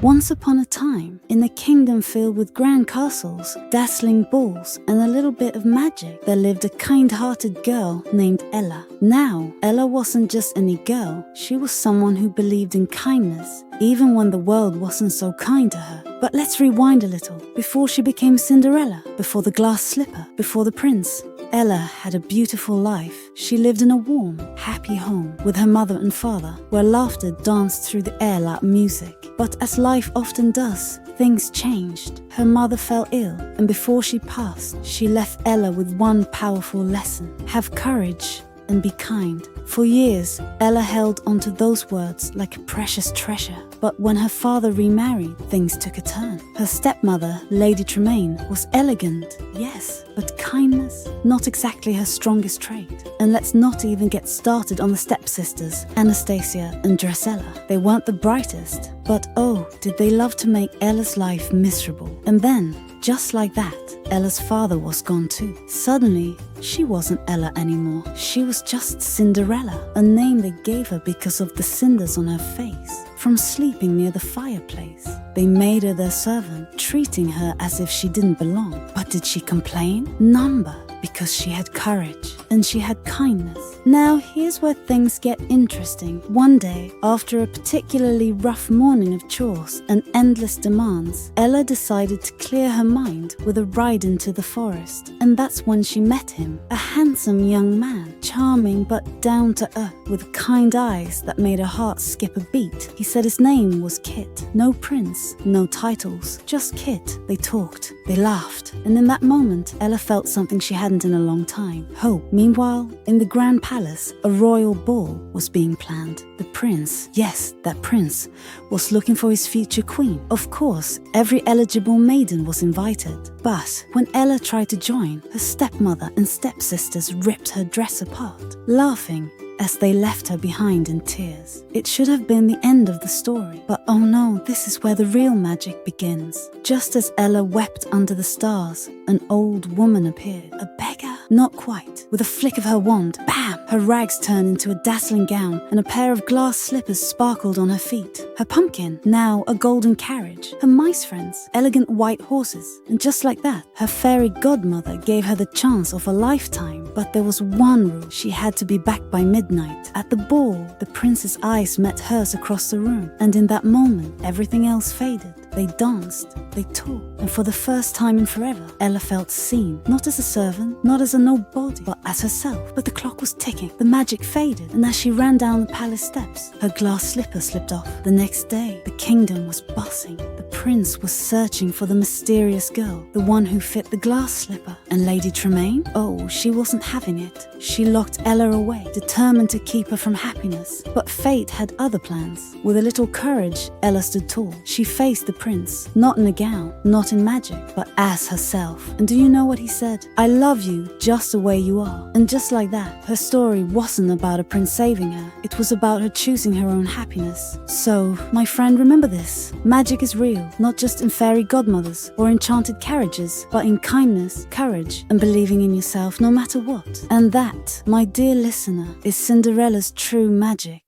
Once upon a time, in a kingdom filled with grand castles, dazzling balls, and a little bit of magic, there lived a kind-hearted girl named Ella. Now, Ella wasn't just any girl, she was someone who believed in kindness, even when the world wasn't so kind to her. But let's rewind a little. Before she became Cinderella, before the glass slipper, before the prince, Ella had a beautiful life. She lived in a warm, happy home with her mother and father, where laughter danced through the air like music. But as life often does, things changed. Her mother fell ill, and before she passed, she left Ella with one powerful lesson: have courage and be kind. For years, Ella held onto those words like a precious treasure. But when her father remarried, things took a turn. Her stepmother, Lady Tremaine, was elegant, yes, but kindness, not exactly her strongest trait. And let's not even get started on the stepsisters, Anastasia and Drusilla. They weren't the brightest, but oh, did they love to make Ella's life miserable. And then, just like that, Ella's father was gone too. Suddenly, she wasn't Ella anymore. She was just Cinderella, a name they gave her because of the cinders on her face from sleeping near the fireplace. They made her their servant, treating her as if she didn't belong. But did she complain? None, because she had courage and she had kindness. Now here's where things get interesting. One day, after a particularly rough morning of chores and endless demands, Ella decided to clear her mind with a ride into the forest. And that's when she met him, a handsome young man, charming but down to earth, with kind eyes that made her heart skip a beat. He said his name was Kit. No prince, no titles, just Kit. They talked, they laughed, and in that moment, Ella felt something she hadn't in a long time: hope. Meanwhile, in the grand palace, a royal ball was being planned. The prince, yes, that prince, was looking for his future queen. Of course, every eligible maiden was invited. But when Ella tried to join, her stepmother and stepsisters ripped her dress apart, laughing as they left her behind in tears. It should have been the end of the story, but oh no, this is where the real magic begins. Just as Ella wept under the stars, an old woman appeared. A beggar? Not quite. With a flick of her wand, bam! Her rags turned into a dazzling gown, and a pair of glass slippers sparkled on her feet. Her pumpkin, now a golden carriage. Her mice friends, elegant white horses. And just like that, her fairy godmother gave her the chance of a lifetime. But there was one rule: she had to be back by midnight. At the ball, the prince's eyes met hers across the room, and in that moment, everything else faded. They danced, they talked, and for the first time in forever, Ella felt seen, not as a servant, not as a nobody, but as herself. But the clock was ticking, the magic faded, and as she ran down the palace steps, her glass slipper slipped off. The next day, the kingdom was buzzing. The prince was searching for the mysterious girl, the one who fit the glass slipper. And Lady Tremaine? Oh, she wasn't having it. She locked Ella away, determined to keep her from happiness. But fate had other plans. With a little courage, Ella stood tall. She faced the prince, not in a gown, not in magic, but as herself. And do you know what he said? I love you just the way you are. And just like that, her story wasn't about a prince saving her. It was about her choosing her own happiness. So, my friend, remember this. Magic is real, not just in fairy godmothers or enchanted carriages, but in kindness, courage, and believing in yourself no matter what. And that, my dear listener, is Cinderella's true magic.